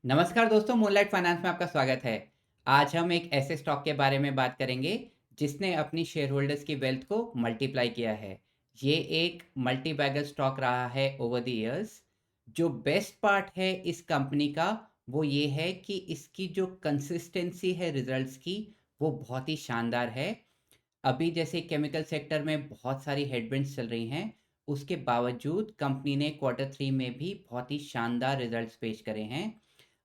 नमस्कार दोस्तों, moonlight finance में आपका स्वागत है। आज हम एक ऐसे स्टॉक के बारे में बात करेंगे जिसने अपनी शेयर होल्डर्स की वेल्थ को मल्टीप्लाई किया है। ये एक मल्टी बैगर स्टॉक रहा है ओवर द इयर्स। जो बेस्ट पार्ट है इस कंपनी का वो ये है कि इसकी जो कंसिस्टेंसी है रिजल्ट्स की वो बहुत ही शानदार है। अभी जैसे केमिकल सेक्टर में बहुत सारी हेडविंड्स चल रही हैं, उसके बावजूद कंपनी ने क्वार्टर 3 में भी बहुत ही शानदार रिजल्ट्स पेश करे हैं।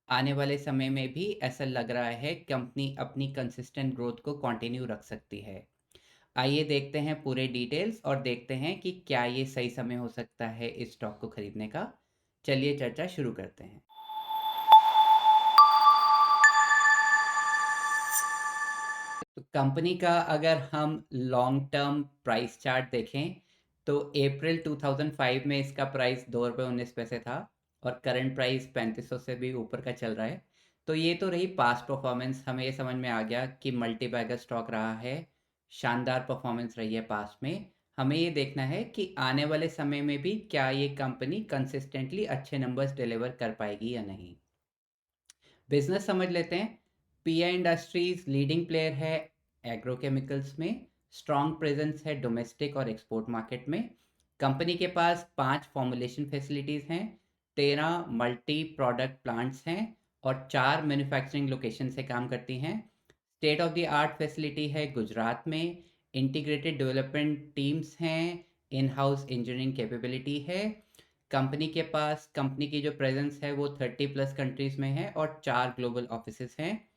आने वाले समय में भी ऐसा लग रहा है कंपनी अपनी कंसिस्टेंट ग्रोथ को कंटिन्यू रख सकती है। आइए देखते हैं पूरे डिटेल्स और देखते हैं कि क्या ये सही समय हो सकता है इस स्टॉक को खरीदने का। चलिए चर्चा शुरू करते हैं। तो कंपनी का अगर हम लॉन्ग टर्म प्राइस चार्ट देखें तो अप्रैल 2005 में इसका प्राइस ₹2.19 था और करंट प्राइस 3500 से भी ऊपर का चल रहा है। तो ये तो रही पास्ट परफॉर्मेंस, हमें ये समझ में आ गया कि मल्टी बैगर स्टॉक रहा है। शानदार परफॉर्मेंस रही है पास्ट में। हमें ये देखना है कि आने वाले समय में भी क्या ये कंपनी कंसिस्टेंटली अच्छे नंबर्स डिलीवर कर पाएगी या नहीं। बिजनेस समझ लेते हैं। पीआई इंडस्ट्रीज लीडिंग प्लेयर है एग्रोकेमिकल्स में। स्ट्रॉन्ग प्रेजेंस है डोमेस्टिक और एक्सपोर्ट मार्केट में। कंपनी के पास 5 फॉर्मुलेशन फैसिलिटीज़ हैं, 13 मल्टी प्रोडक्ट प्लांट्स हैं और 4 मैन्युफैक्चरिंग लोकेशन से काम करती हैं। State of the art facility है गुजरात में। इंटीग्रेटेड डेवलपमेंट टीम्स हैं। इन हाउस इंजीनियरिंग कैपेबिलिटी है। कंपनी की जो प्रेजेंस है वो 30 प्लस कंट्रीज में है और 4 ग्लोबल ऑफिसेस हैं।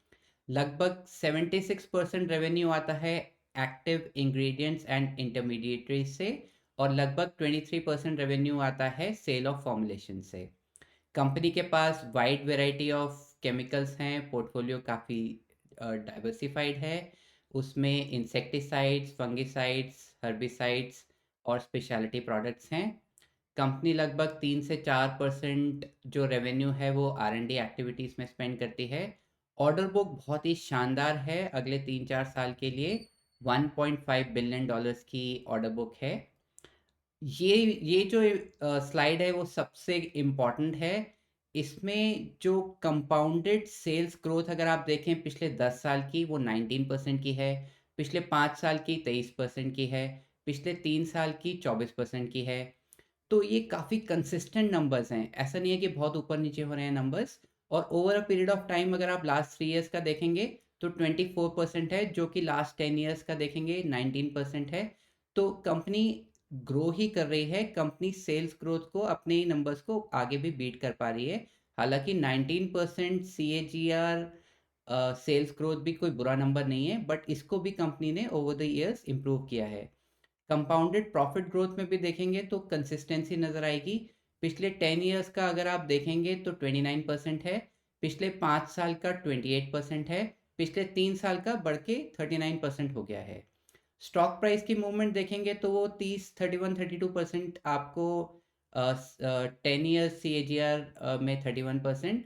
लगभग 76% रेवेन्यू आता है एक्टिव इंग्रेडिएंट्स एंड इंटरमीडिएटरी से और लगभग 23% रेवेन्यू आता है सेल ऑफ फॉर्मुलेशन से। कंपनी के पास वाइड वैरायटी ऑफ केमिकल्स हैं, पोर्टफोलियो काफ़ी डाइवर्सिफाइड है। उसमें इंसेक्टिसाइड्स, फंगिसाइड्स, हर्बिसाइड्स और स्पेशलिटी प्रोडक्ट्स हैं। कंपनी लगभग 3 से 4% जो रेवेन्यू है वो R&D एक्टिविटीज़ में स्पेंड करती है। ऑर्डर बुक बहुत ही शानदार है, अगले 3-4 साल के लिए $1.5 बिलियन की ऑर्डर बुक है। ये जो स्लाइड है वो सबसे इम्पॉर्टेंट है। इसमें जो कंपाउंडेड सेल्स ग्रोथ अगर आप देखें पिछले 10 साल की वो 19% की है, पिछले 5 साल की 23% की है, पिछले 3 साल की 24% की है। तो ये काफ़ी कंसिस्टेंट नंबर्स हैं, ऐसा नहीं है कि बहुत ऊपर नीचे हो रहे हैं नंबर्स। और over a period of time अगर आप लास्ट 3 इयर्स का देखेंगे तो 24% है, जो कि लास्ट 10 इयर्स का देखेंगे 19% है। तो कंपनी ग्रो ही कर रही है, कंपनी सेल्स ग्रोथ को अपने ही नंबर्स को आगे भी बीट कर पा रही है। हालांकि 19% CAGR सेल्स ग्रोथ भी कोई बुरा नंबर नहीं है, बट इसको भी कंपनी ने ओवर द इयर्स इम्प्रूव किया है। कंपाउंडेड प्रॉफिट ग्रोथ में भी देखेंगे तो कंसिस्टेंसी नज़र आएगी। पिछले 10 इयर्स का अगर आप देखेंगे तो 29% है, पिछले 5 साल का 28% है, पिछले 3 साल का बढ़ के 39% हो गया है। स्टॉक प्राइस की मूवमेंट देखेंगे तो वो 30, 31, 32% आपको 10 ईयर CAGR में 31%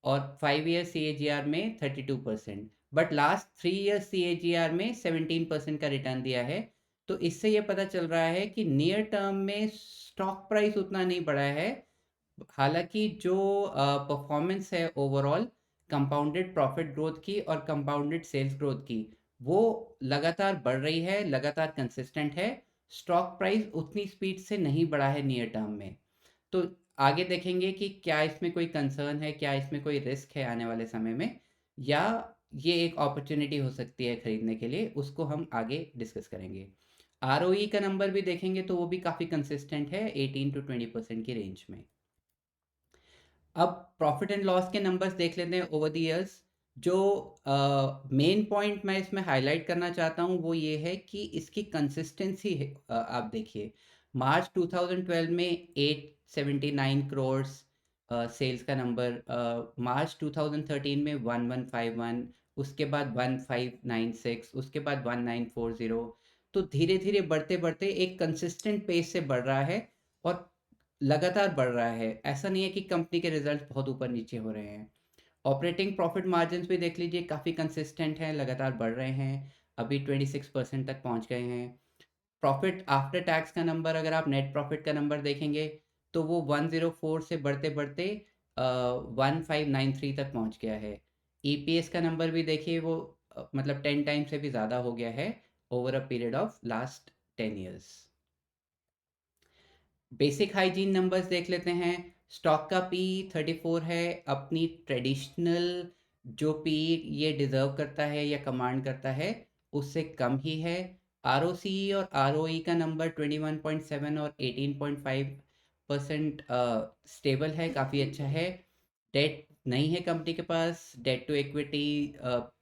और 5 ईयर CAGR में 32%, बट लास्ट 3 ईयर CAGR में 17% का रिटर्न दिया है। तो इससे ये पता चल रहा है कि नियर टर्म में स्टॉक प्राइस उतना नहीं बढ़ा है। हालांकि जो परफॉर्मेंस है ओवरऑल कंपाउंडेड प्रॉफिट ग्रोथ की और कंपाउंडेड सेल्स ग्रोथ की वो लगातार बढ़ रही है, लगातार कंसिस्टेंट है। स्टॉक प्राइस उतनी स्पीड से नहीं बढ़ा है नियर टर्म में। तो आगे देखेंगे कि क्या इसमें कोई कंसर्न है, क्या इसमें कोई रिस्क है आने वाले समय में, या ये एक अपॉर्चुनिटी हो सकती है खरीदने के लिए, उसको हम आगे डिस्कस करेंगे। ROE का नंबर भी देखेंगे तो वो भी काफ़ी कंसिस्टेंट है 18 to 20% की रेंज में। अब प्रॉफिट एंड लॉस के नंबर्स देख लेते हैं ओवर द इयर्स। जो मेन पॉइंट मैं इसमें हाईलाइट करना चाहता हूँ वो ये है कि इसकी कंसिस्टेंसी है। आप देखिए मार्च 2012 में 879 करोड़ सेल्स का नंबर, मार्च 2013 में 1151, उसके बाद 1596, उसके बाद 1940। तो धीरे धीरे बढ़ते बढ़ते एक कंसिस्टेंट पेस से बढ़ रहा है और लगातार बढ़ रहा है। ऐसा नहीं है कि कंपनी के रिजल्ट बहुत ऊपर नीचे हो रहे हैं। ऑपरेटिंग प्रॉफिट मार्जिन्स भी देख लीजिए, काफ़ी कंसिस्टेंट हैं, लगातार बढ़ रहे हैं, अभी 26% तक पहुंच गए हैं। प्रॉफिट आफ्टर टैक्स का नंबर अगर आप नेट प्रॉफिट का नंबर देखेंगे तो वो 104 से बढ़ते बढ़ते 1593 तक पहुंच गया है। ईपीएस का नंबर भी देखिए, वो मतलब 10 टाइम से भी ज़्यादा हो गया है over a period of last 10 years. Basic hygiene numbers देख लेते हैं। स्टॉक का पी 34 है, अपनी ट्रेडिशनल जो पी ये डिज़र्व करता है या कमांड करता है उससे कम ही है। आरओसी और आरओई का नंबर 21.7 और 18.5% स्टेबल है, काफ़ी अच्छा है। डेट नहीं है कंपनी के पास, डेट टू इक्विटी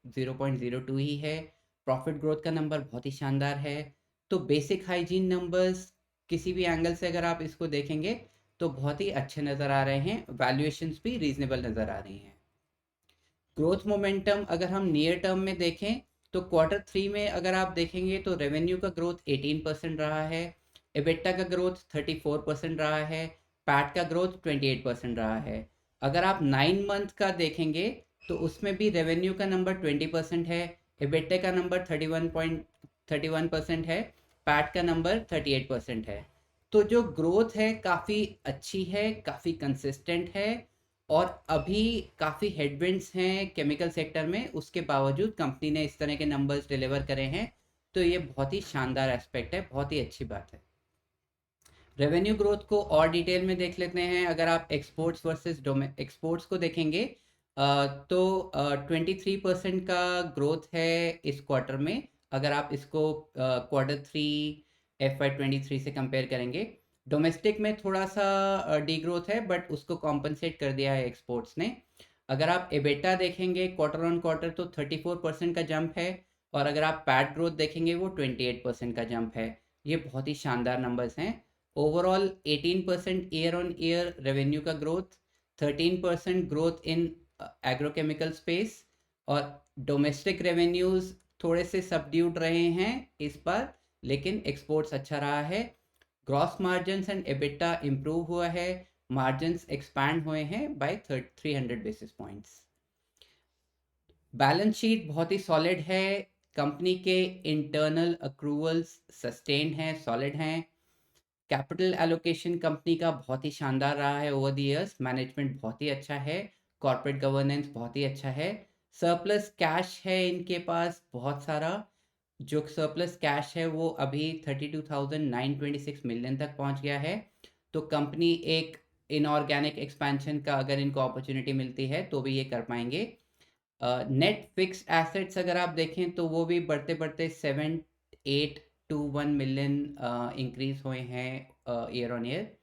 0.02 ही है। प्रॉफिट ग्रोथ का नंबर बहुत ही शानदार है। तो बेसिक हाइजीन नंबर्स किसी भी एंगल से अगर आप इसको देखेंगे तो बहुत ही अच्छे नज़र आ रहे हैं, वैल्यूएशंस भी रीजनेबल नज़र आ रही हैं। ग्रोथ मोमेंटम अगर हम नियर टर्म में देखें तो क्वार्टर 3 में अगर आप देखेंगे तो रेवेन्यू का ग्रोथ 18% रहा है, एबिटा का ग्रोथ 34% रहा है, पैट का ग्रोथ 28% रहा है। अगर आप 9 मंथ का देखेंगे तो उसमें भी रेवेन्यू का नंबर 20% है, एबिटा का नंबर 31% है, पैट का नंबर 38% है। तो जो ग्रोथ है काफ़ी अच्छी है, काफ़ी कंसिस्टेंट है, और अभी काफ़ी हेडविंड्स हैं केमिकल सेक्टर में, उसके बावजूद कंपनी ने इस तरह के नंबर्स डिलीवर करे हैं। तो ये बहुत ही शानदार एस्पेक्ट है, बहुत ही अच्छी बात है। रेवेन्यू ग्रोथ को और डिटेल में देख लेते हैं। अगर आप एक्सपोर्ट्स वर्सेस एक्सपोर्ट्स को देखेंगे तो 23% का ग्रोथ है इस क्वार्टर में, अगर आप इसको क्वार्टर 3 FY23 से कंपेयर करेंगे। डोमेस्टिक में थोड़ा सा डी ग्रोथ है, बट उसको कॉम्पनसेट कर दिया है एक्सपोर्ट्स ने। अगर आप एबेटा देखेंगे क्वार्टर ऑन क्वार्टर तो 34% का जंप है, और अगर आप पैट ग्रोथ देखेंगे वो 28% का जंप है। ये बहुत ही शानदार नंबर्स हैं। Overall 18% year on year revenue का growth, 13% growth in agrochemical space, और डोमेस्टिक रेवेन्यूज थोड़े से सबड्यूड रहे हैं इस बार, लेकिन एक्सपोर्ट्स अच्छा रहा है। Gross margins and EBITDA improve हुआ है, मार्जिन्स एक्सपैंड हुए हैं by 300 basis points. Balance sheet बहुत ही सॉलिड है, कंपनी के इंटरनल अक्रूवल्स सस्टेन्ड हैं, सॉलिड हैं। कैपिटल एलोकेशन कंपनी का बहुत ही शानदार रहा है ओवर द इयर्स, मैनेजमेंट बहुत ही अच्छा है, कॉर्पोरेट गवर्नेंस बहुत ही अच्छा है। सरप्लस कैश है इनके पास बहुत सारा, जो सरप्लस कैश है वो अभी 32,926 मिलियन तक पहुंच गया है। तो कंपनी एक इनऑर्गेनिक एक्सपेंशन का अगर इनको अपॉर्चुनिटी मिलती है तो भी ये कर पाएंगे। नेट फिक्स एसेट्स अगर आप देखें तो वो भी बढ़ते बढ़ते 7,821 मिलियन इंक्रीज हुए हैं year on year.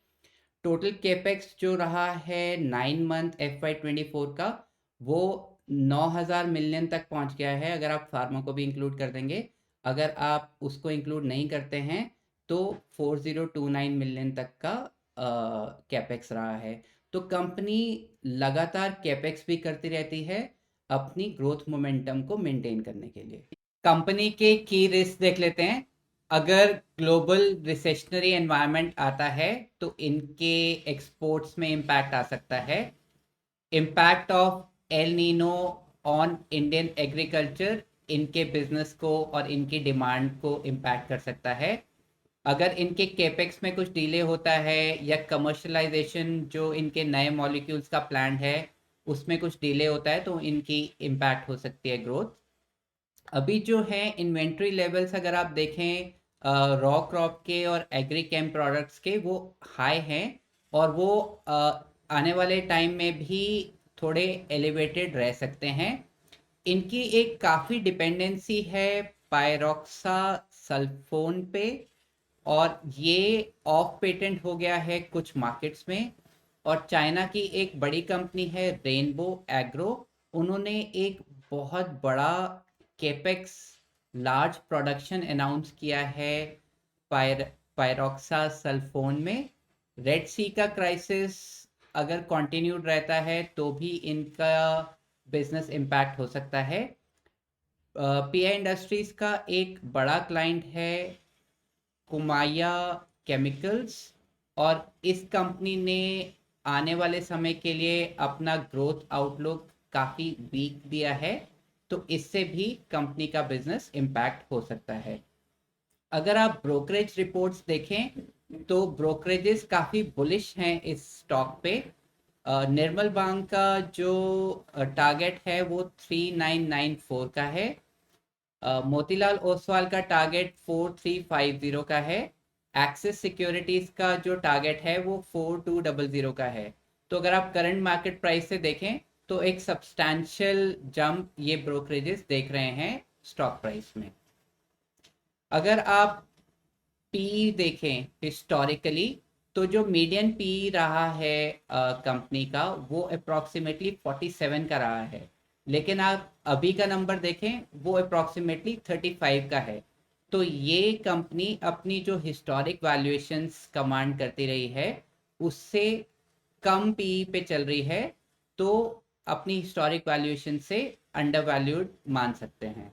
Total capex जो रहा है 9 मंथ FY24 का, वो 9,000 मिलियन तक पहुंच गया है, अगर आप फार्मा को भी इंक्लूड कर देंगे। अगर आप उसको इंक्लूड नहीं करते हैं तो 4029 मिलियन तक का कैपेक्स रहा है। तो कंपनी लगातार कैपेक्स भी करती रहती है अपनी ग्रोथ मोमेंटम को मेंटेन करने के लिए। कंपनी के की रिस्क देख लेते हैं। अगर ग्लोबल रिसेशनरी एनवायरनमेंट आता है तो इनके एक्सपोर्ट्स में इम्पैक्ट आ सकता है। Impact of El Nino on Indian agriculture इनके बिजनेस को और इनकी डिमांड को इम्पैक्ट कर सकता है। अगर इनके केपेक्स में कुछ डिले होता है या कमर्शलाइजेशन जो इनके नए मॉलिक्यूल्स का प्लान है उसमें कुछ डिले होता है तो इनकी इम्पैक्ट हो सकती है ग्रोथ। अभी जो है इन्वेंट्री लेवल्स अगर आप देखें रॉ क्रॉप के और एग्री केम प्रोडक्ट्स के, वो हाई हैं, और वो आने वाले टाइम में भी थोड़े एलिवेटेड रह सकते हैं। इनकी एक काफ़ी डिपेंडेंसी है पायरोक्सा सल्फोन पे, और ये ऑफ पेटेंट हो गया है कुछ मार्केट्स में। और चाइना की एक बड़ी कंपनी है रेनबो एग्रो, उन्होंने एक बहुत बड़ा केपेक्स लार्ज प्रोडक्शन अनाउंस किया है पायरोक्सा सल्फोन में। रेड सी का क्राइसिस अगर कंटिन्यूड रहता है तो भी इनका बिजनेस इम्पैक्ट हो सकता है। पीआई इंडस्ट्रीज का एक बड़ा क्लाइंट है कुमाया केमिकल्स, और इस कंपनी ने आने वाले समय के लिए अपना ग्रोथ आउटलुक काफ़ी वीक दिया है, तो इससे भी कंपनी का बिजनेस इम्पैक्ट हो सकता है। अगर आप ब्रोकरेज रिपोर्ट्स देखें तो ब्रोकरेजेस काफ़ी बुलिश हैं इस स्टॉक पे। निर्मल बैंक का जो टारगेट है वो 3994 का है। मोतीलाल ओसवाल का टारगेट 4350 का है। एक्सिस सिक्योरिटीज का जो टारगेट है वो 4200 का है। तो अगर आप करंट मार्केट प्राइस से देखें तो एक सब्सटैंशियल जंप ये ब्रोकरेजेस देख रहे हैं स्टॉक प्राइस में। अगर आप पी देखें हिस्टोरिकली तो जो मीडियन पी रहा है कंपनी का वो अप्रॉक्सीमेटली 47 का रहा है, लेकिन आप अभी का नंबर देखें वो अप्रॉक्सीमेटली 35 का है। तो ये कंपनी अपनी जो हिस्टोरिक वैल्यूएशंस कमांड करती रही है उससे कम पी पे चल रही है, तो अपनी हिस्टोरिक वैल्यूएशन से अंडर वैल्यूड मान सकते हैं।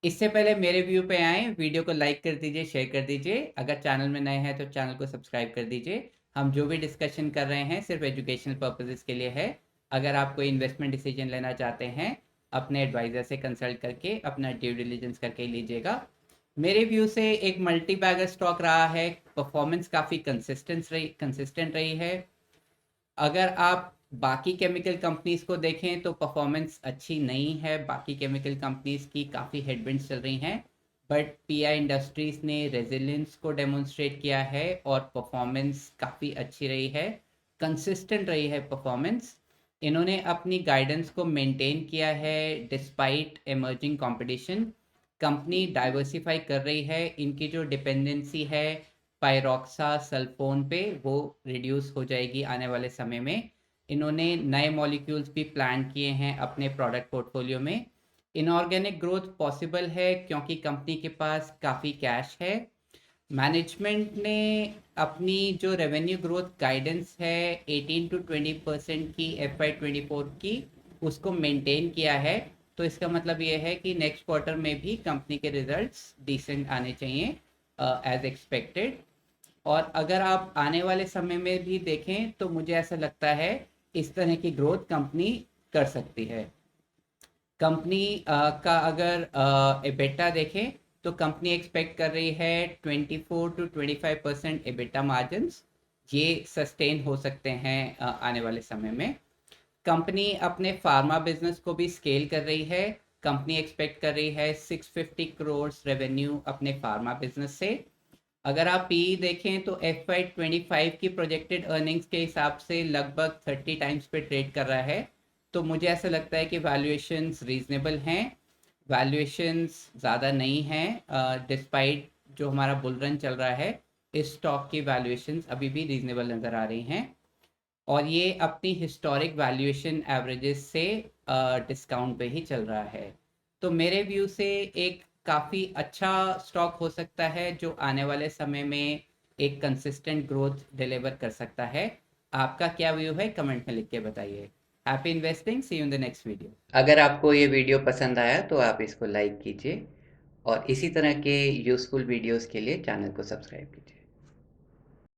इससे पहले मेरे व्यू पे आए, वीडियो को लाइक कर दीजिए, शेयर कर दीजिए। अगर चैनल में नए हैं तो चैनल को सब्सक्राइब कर दीजिए। हम जो भी डिस्कशन कर रहे हैं सिर्फ एजुकेशनल पर्पसेस के लिए है। अगर आप कोई इन्वेस्टमेंट डिसीजन लेना चाहते हैं अपने एडवाइज़र से कंसल्ट करके अपना ड्यू डिलिजेंस करके लीजिएगा। मेरे व्यू से एक मल्टी बैगर स्टॉक रहा है, परफॉर्मेंस काफ़ी कंसिस्टेंट रही है। अगर आप बाकी केमिकल कंपनीज को देखें तो परफॉर्मेंस अच्छी नहीं है, बाकी केमिकल कंपनीज की काफ़ी हेडविंड्स चल रही हैं, बट पीआई इंडस्ट्रीज ने रेजिलियंस को डेमोन्स्ट्रेट किया है और परफॉर्मेंस काफ़ी अच्छी रही है, कंसिस्टेंट रही है परफॉर्मेंस। इन्होंने अपनी गाइडेंस को मेंटेन किया है despite emerging competition. Company diversify कर रही है, इनकी जो डिपेंडेंसी है पायरोक्सा सल्फोन पे वो रिड्यूस हो जाएगी आने वाले समय में। इन्होंने नए मॉलिक्यूल्स भी प्लान किए हैं अपने प्रोडक्ट पोर्टफोलियो में। इनऑर्गेनिक ग्रोथ पॉसिबल है क्योंकि कंपनी के पास काफ़ी कैश है। मैनेजमेंट ने अपनी जो रेवेन्यू ग्रोथ गाइडेंस है 18 to 20% की FY24 की, उसको मेंटेन किया है। तो इसका मतलब ये है कि नेक्स्ट क्वार्टर में भी कंपनी के रिजल्ट्स डिसेंट आने चाहिए एज एक्सपेक्टेड। और अगर आप आने वाले समय में भी देखें तो मुझे ऐसा लगता है इस तरह की ग्रोथ कंपनी कर सकती है। कंपनी का अगर एबिटा देखें तो कंपनी एक्सपेक्ट कर रही है 24 to 25% एबिटा मार्जिन्स, ये सस्टेन हो सकते हैं आने वाले समय में। कंपनी अपने फार्मा बिजनेस को भी स्केल कर रही है। कंपनी एक्सपेक्ट कर रही है 650 करोड़ रेवेन्यू अपने फार्मा बिजनेस से। अगर आप पी देखें तो FY25 की प्रोजेक्टेड अर्निंग्स के हिसाब से लगभग 30 टाइम्स पे ट्रेड कर रहा है। तो मुझे ऐसा लगता है कि वैल्यूएशंस रीजनेबल हैं, वैल्यूएशंस ज़्यादा नहीं हैं। डिस्पाइट जो हमारा बुल रन चल रहा है इस स्टॉक की वैल्यूएशंस अभी भी रीजनेबल नज़र आ रही हैं, और ये अपनी हिस्टोरिक वैल्यूएशन एवरेजेस से डिस्काउंट पे ही चल रहा है। तो मेरे व्यू से एक काफ़ी अच्छा स्टॉक हो सकता है जो आने वाले समय में एक कंसिस्टेंट ग्रोथ डिलीवर कर सकता है। आपका क्या व्यू है कमेंट में लिख के बताइए। Happy investing, see you in the next video. अगर आपको ये वीडियो पसंद आया तो आप इसको लाइक कीजिए और इसी तरह के यूज़फुल वीडियोस के लिए चैनल को सब्सक्राइब कीजिए।